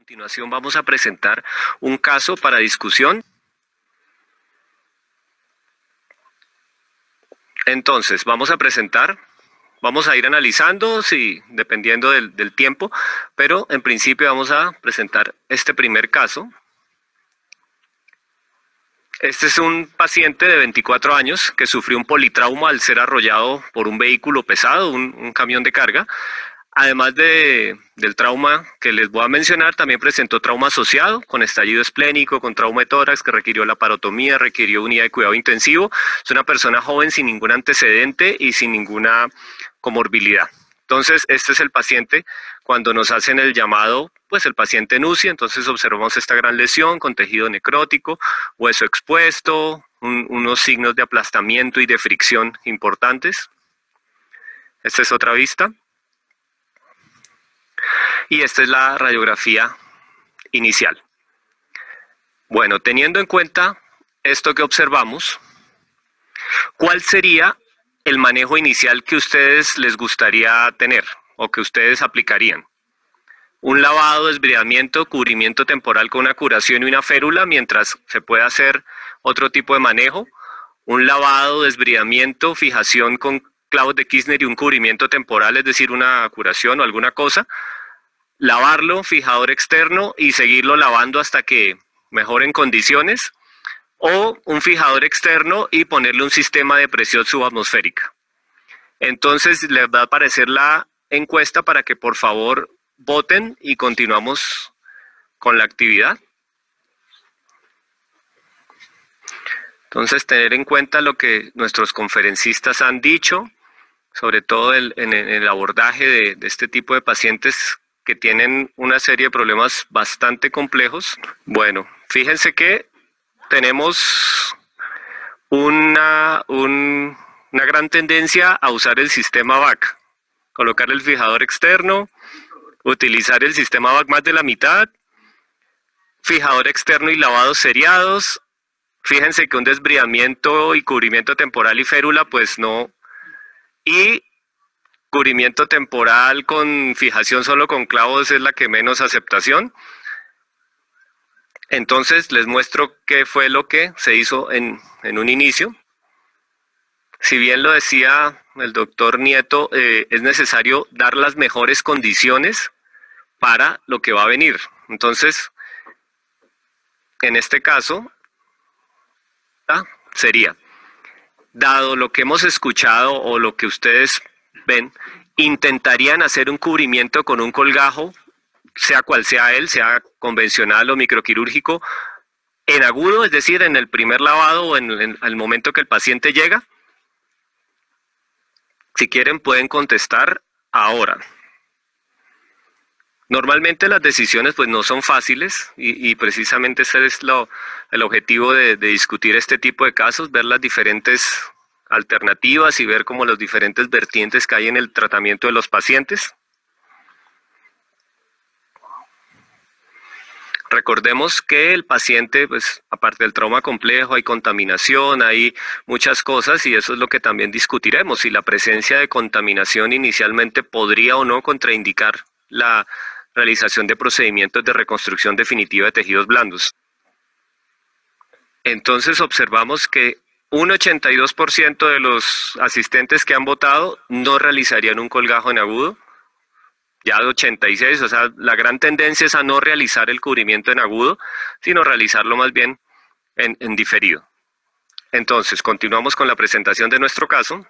continuación vamos a presentar un caso para discusión. Entonces, vamos a ir analizando, sí, dependiendo del tiempo, pero en principio vamos a presentar este primer caso. Este es un paciente de 24 años que sufrió un politrauma al ser arrollado por un vehículo pesado, un camión de carga. Además del trauma que les voy a mencionar, también presentó trauma asociado con estallido esplénico, con trauma de tórax que requirió laparotomía, requirió unidad de cuidado intensivo. Es una persona joven sin ningún antecedente y sin ninguna comorbilidad. Entonces, este es el paciente cuando nos hacen el llamado, pues el paciente en UCI. Entonces observamos esta gran lesión con tejido necrótico, hueso expuesto, unos signos de aplastamiento y de fricción importantes. Esta es otra vista. Y esta es la radiografía inicial. Bueno, teniendo en cuenta esto que observamos, ¿cuál sería el manejo inicial que ustedes les gustaría tener o que ustedes aplicarían? Un lavado, desbridamiento, cubrimiento temporal con una curación y una férula mientras se puede hacer otro tipo de manejo. Un lavado, desbridamiento, fijación con clavos de Kirchner y un cubrimiento temporal, es decir, una curación o alguna cosa. Lavarlo, fijador externo y seguirlo lavando hasta que mejore en condiciones, o un fijador externo y ponerle un sistema de presión subatmosférica. Entonces les va a aparecer la encuesta para que por favor voten y continuamos con la actividad. Entonces tener en cuenta lo que nuestros conferencistas han dicho, sobre todo en el abordaje de este tipo de pacientes que tienen una serie de problemas bastante complejos. Bueno, fíjense que tenemos una gran tendencia a usar el sistema VAC. Colocar el fijador externo, utilizar el sistema VAC más de la mitad, fijador externo y lavados seriados. Fíjense que un desbridamiento y cubrimiento temporal y férula, pues no. Y cubrimiento temporal con fijación solo con clavos es la que menos aceptación. Entonces les muestro qué fue lo que se hizo en un inicio. Si bien lo decía el doctor Nieto, es necesario dar las mejores condiciones para lo que va a venir. Entonces, en este caso, sería, dado lo que hemos escuchado o lo que ustedes ven, intentarían hacer un cubrimiento con un colgajo, sea cual sea él, sea convencional o microquirúrgico, en agudo, es decir, en el primer lavado o en el momento que el paciente llega. Si quieren pueden contestar ahora. Normalmente las decisiones pues no son fáciles y precisamente ese es el objetivo de discutir este tipo de casos, ver las diferentes alternativas y ver como los diferentes vertientes que hay en el tratamiento de los pacientes. Recordemos que el paciente, pues aparte del trauma complejo, hay contaminación, hay muchas cosas y eso es lo que también discutiremos, si la presencia de contaminación inicialmente podría o no contraindicar la realización de procedimientos de reconstrucción definitiva de tejidos blandos. Entonces observamos que un 82% de los asistentes que han votado no realizarían un colgajo en agudo. Ya de 86, o sea, la gran tendencia es a no realizar el cubrimiento en agudo, sino realizarlo más bien en diferido. Entonces, continuamos con la presentación de nuestro caso.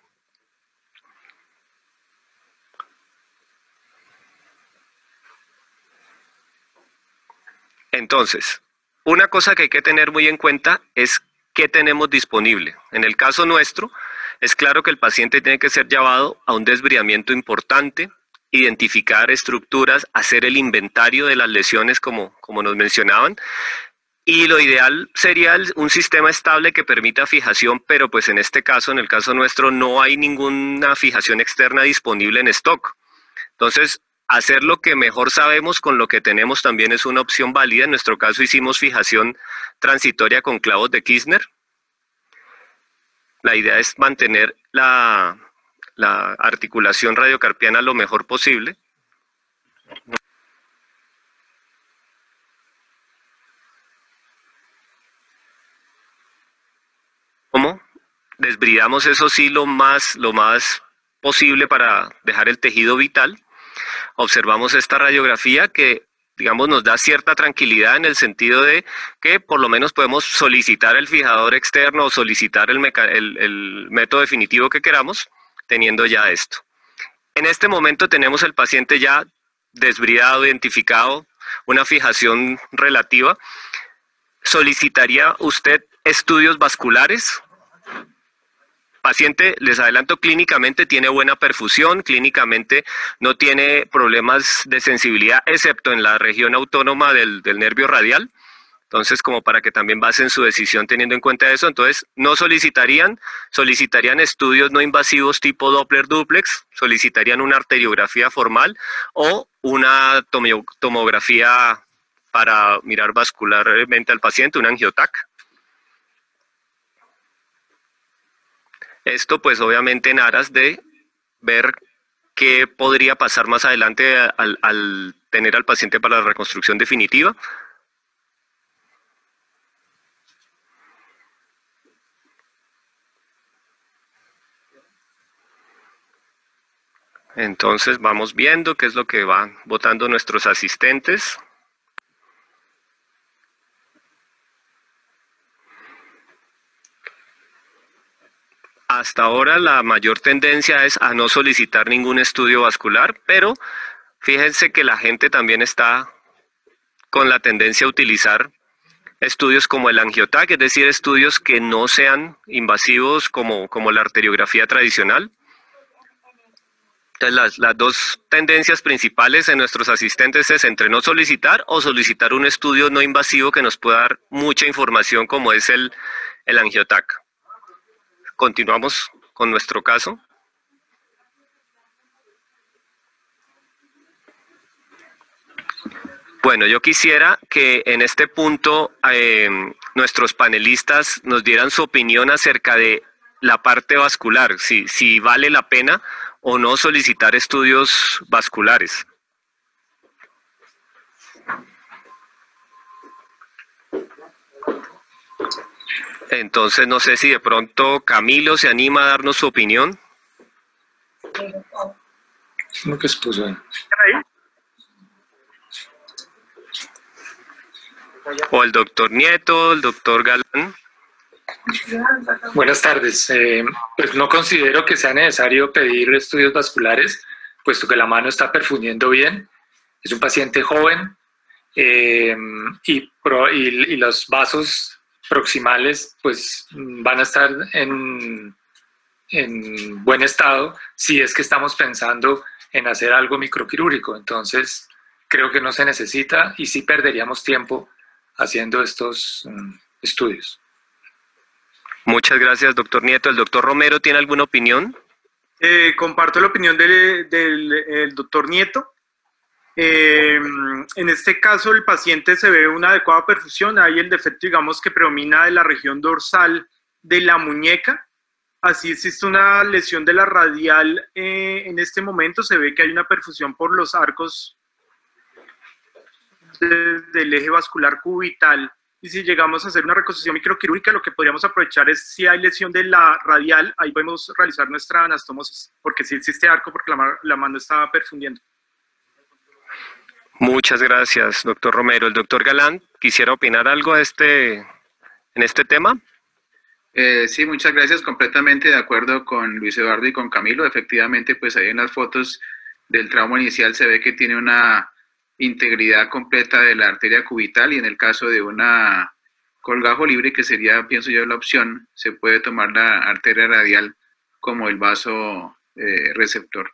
Entonces, una cosa que hay que tener muy en cuenta es qué tenemos disponible. En el caso nuestro, es claro que el paciente tiene que ser llevado a un desbridamiento importante, identificar estructuras, hacer el inventario de las lesiones como nos mencionaban, y lo ideal sería un sistema estable que permita fijación, pero pues en este caso, en el caso nuestro, no hay ninguna fijación externa disponible en stock. Entonces, hacer lo que mejor sabemos con lo que tenemos también es una opción válida. En nuestro caso hicimos fijación transitoria con clavos de Kirchner. La idea es mantener la articulación radiocarpiana lo mejor posible. desbridamos eso sí lo más posible para dejar el tejido vital. Observamos esta radiografía que, digamos, nos da cierta tranquilidad en el sentido de que por lo menos podemos solicitar el fijador externo o solicitar el método definitivo que queramos, teniendo ya esto. En este momento tenemos el paciente ya desbridado, identificado, una fijación relativa. ¿Solicitaría usted estudios vasculares? Paciente, les adelanto, clínicamente tiene buena perfusión, clínicamente no tiene problemas de sensibilidad, excepto en la región autónoma del nervio radial. Entonces, como para que también basen su decisión teniendo en cuenta eso, entonces no solicitarían estudios no invasivos tipo Doppler duplex, solicitarían una arteriografía formal o una tomografía para mirar vascularmente al paciente, un angiotac. Esto pues obviamente en aras de ver qué podría pasar más adelante al tener al paciente para la reconstrucción definitiva. Entonces vamos viendo qué es lo que van votando nuestros asistentes. Hasta ahora la mayor tendencia es a no solicitar ningún estudio vascular, pero fíjense que la gente también está con la tendencia a utilizar estudios como el angiotac, es decir, estudios que no sean invasivos como la arteriografía tradicional. Entonces, las dos tendencias principales en nuestros asistentes es entre no solicitar o solicitar un estudio no invasivo que nos pueda dar mucha información como es el angiotac. Continuamos con nuestro caso. Bueno, yo quisiera que en este punto nuestros panelistas nos dieran su opinión acerca de la parte vascular, si vale la pena o no solicitar estudios vasculares. Entonces, no sé si de pronto Camilo se anima a darnos su opinión. Lo que expuso ahí. O el doctor Nieto, el doctor Galán. Buenas tardes. Pues no considero que sea necesario pedir estudios vasculares, puesto que la mano está perfundiendo bien. Es un paciente joven y los vasos proximales pues van a estar en buen estado si es que estamos pensando en hacer algo microquirúrgico. Entonces creo que no se necesita y sí perderíamos tiempo haciendo estos estudios. Muchas gracias, doctor Nieto. ¿El doctor Romero tiene alguna opinión? Comparto la opinión del doctor Nieto. En este caso, el paciente se ve una adecuada perfusión. Hay el defecto, digamos, que predomina de la región dorsal de la muñeca. Así existe una lesión de la radial. En este momento se ve que hay una perfusión por los arcos del eje vascular cubital. Y si llegamos a hacer una reconstrucción microquirúrgica, lo que podríamos aprovechar es si hay lesión de la radial, ahí podemos realizar nuestra anastomosis, porque si existe arco, porque la mano está perfundiendo. Muchas gracias, doctor Romero. El doctor Galán, ¿quisiera opinar algo en este tema? Sí, muchas gracias. Completamente de acuerdo con Luis Eduardo y con Camilo. Efectivamente, pues ahí en las fotos del trauma inicial se ve que tiene una integridad completa de la arteria cubital y en el caso de una colgajo libre, que sería, pienso yo, la opción, se puede tomar la arteria radial como el vaso receptor.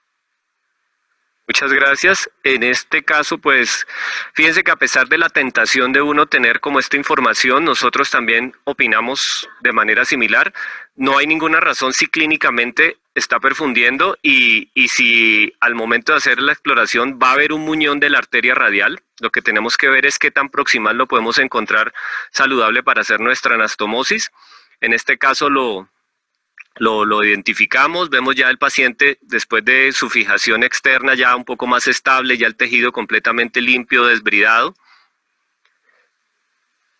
Muchas gracias. En este caso, pues, fíjense que a pesar de la tentación de uno tener como esta información, nosotros también opinamos de manera similar. No hay ninguna razón si clínicamente está perfundiendo y si al momento de hacer la exploración va a haber un muñón de la arteria radial. Lo que tenemos que ver es qué tan proximal lo podemos encontrar saludable para hacer nuestra anastomosis. En este caso lo identificamos, vemos ya el paciente después de su fijación externa ya un poco más estable, ya el tejido completamente limpio, desbridado.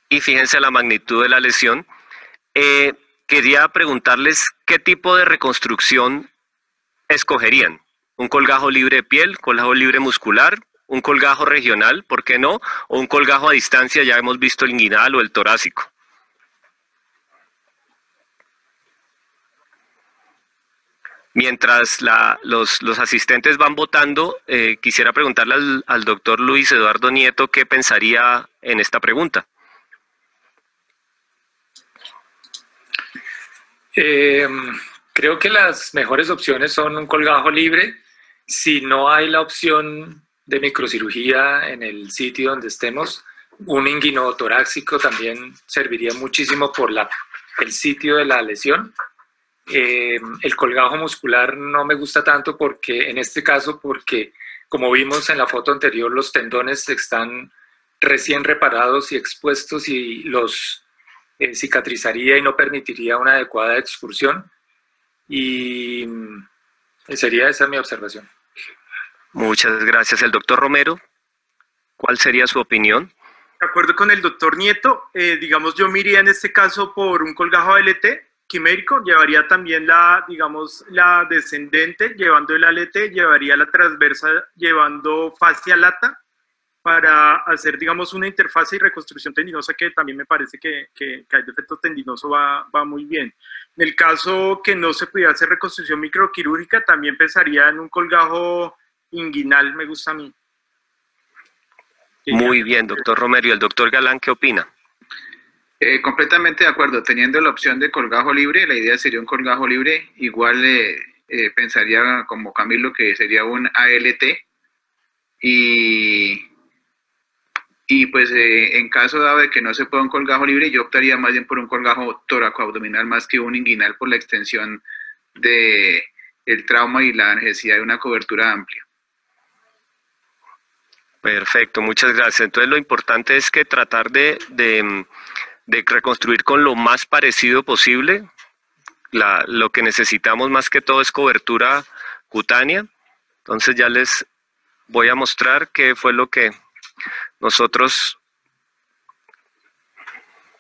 Y fíjense la magnitud de la lesión. quería preguntarles qué tipo de reconstrucción escogerían. ¿Un colgajo libre de piel, colgajo libre muscular, un colgajo regional, por qué no? O un colgajo a distancia, ya hemos visto el inguinal o el torácico. Mientras los asistentes van votando, quisiera preguntarle al doctor Luis Eduardo Nieto qué pensaría en esta pregunta. Creo que las mejores opciones son un colgajo libre. Si no hay la opción de microcirugía en el sitio donde estemos, un inguinotorácico también serviría muchísimo por el sitio de la lesión. El colgajo muscular no me gusta tanto en este caso, porque como vimos en la foto anterior, los tendones están recién reparados y expuestos y los cicatrizaría y no permitiría una adecuada excursión. Y sería esa mi observación. Muchas gracias. El doctor Romero, ¿cuál sería su opinión? De acuerdo con el doctor Nieto, digamos, yo me iría en este caso por un colgajo ALT quimérico, llevaría también la descendente, llevando el ALT, llevaría la transversa, llevando fascia lata, para hacer, digamos, una interfase y reconstrucción tendinosa que también me parece que hay defecto tendinoso va muy bien. En el caso que no se pudiera hacer reconstrucción microquirúrgica, también pensaría en un colgajo inguinal, me gusta a mí. Muy bien, doctor Romero. ¿Y el doctor Galán qué opina? Completamente de acuerdo. Teniendo la opción de colgajo libre, la idea sería un colgajo libre. Igual pensaría como Camilo que sería un ALT. Y pues en caso dado de que no se pueda un colgajo libre, yo optaría más bien por un colgajo toracoabdominal más que un inguinal por la extensión del trauma y la necesidad de una cobertura amplia. Perfecto, muchas gracias. Entonces lo importante es que tratar de reconstruir con lo más parecido posible. Lo que necesitamos más que todo es cobertura cutánea. Entonces ya les voy a mostrar qué fue lo que nosotros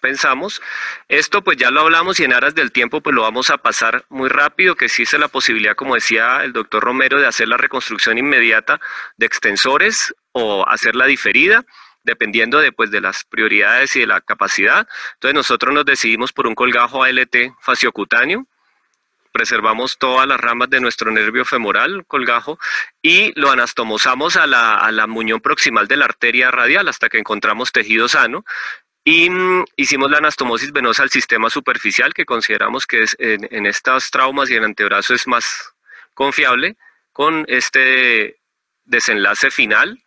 pensamos. Esto pues ya lo hablamos y en aras del tiempo pues lo vamos a pasar muy rápido, que existe la posibilidad, como decía el doctor Romero, de hacer la reconstrucción inmediata de extensores o hacerla diferida, dependiendo de las prioridades y de la capacidad. Entonces nosotros nos decidimos por un colgajo ALT fasciocutáneo, preservamos todas las ramas de nuestro nervio femoral, colgajo, y lo anastomosamos a la muñón proximal de la arteria radial hasta que encontramos tejido sano. Y hicimos la anastomosis venosa al sistema superficial, que consideramos que en estos traumas y en antebrazo es más confiable, con este desenlace final.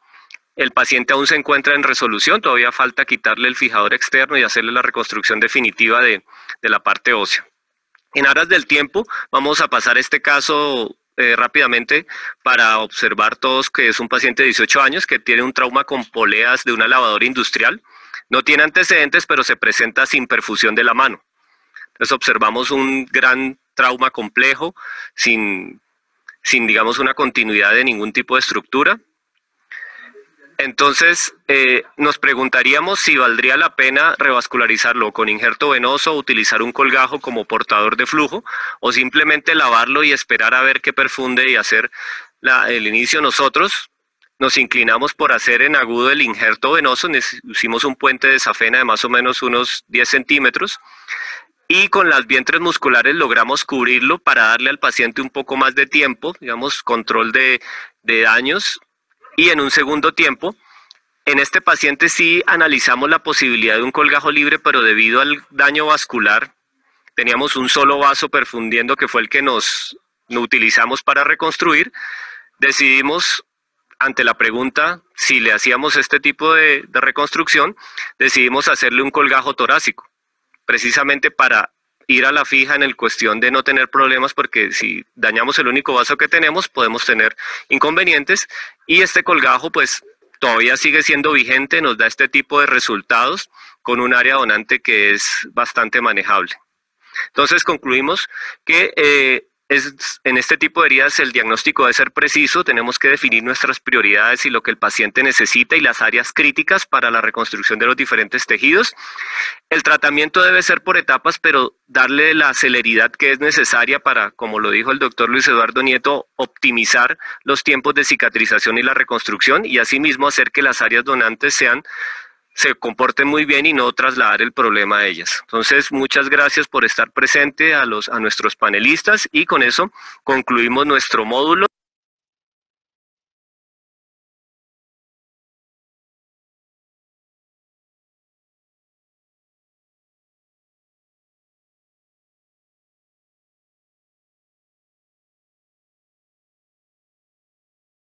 El paciente aún se encuentra en resolución, todavía falta quitarle el fijador externo y hacerle la reconstrucción definitiva de la parte ósea. En aras del tiempo, vamos a pasar este caso rápidamente para observar todos que es un paciente de 18 años que tiene un trauma con poleas de una lavadora industrial. No tiene antecedentes, pero se presenta sin perfusión de la mano. Entonces observamos un gran trauma complejo, sin digamos, una continuidad de ningún tipo de estructura. Entonces, nos preguntaríamos si valdría la pena revascularizarlo con injerto venoso o utilizar un colgajo como portador de flujo, o simplemente lavarlo y esperar a ver qué perfunde y hacer el inicio. Nosotros nos inclinamos por hacer en agudo el injerto venoso, hicimos un puente de safena de más o menos unos 10 centímetros, y con las vientres musculares logramos cubrirlo para darle al paciente un poco más de tiempo, digamos, control de daños. Y en un segundo tiempo, en este paciente sí analizamos la posibilidad de un colgajo libre, pero debido al daño vascular, teníamos un solo vaso perfundiendo que fue el que nos utilizamos para reconstruir. Decidimos, ante la pregunta si le hacíamos este tipo de reconstrucción, decidimos hacerle un colgajo torácico, precisamente para ir a la fija en el cuestión de no tener problemas, porque si dañamos el único vaso que tenemos, podemos tener inconvenientes, y este colgajo pues todavía sigue siendo vigente, nos da este tipo de resultados con un área donante que es bastante manejable. Entonces concluimos que en este tipo de heridas el diagnóstico debe ser preciso, tenemos que definir nuestras prioridades y lo que el paciente necesita y las áreas críticas para la reconstrucción de los diferentes tejidos. El tratamiento debe ser por etapas, pero darle la celeridad que es necesaria para, como lo dijo el doctor Luis Eduardo Nieto, optimizar los tiempos de cicatrización y la reconstrucción y asimismo hacer que las áreas donantes se comporten muy bien y no trasladar el problema a ellas. Entonces, muchas gracias por estar presente a nuestros panelistas y con eso concluimos nuestro módulo.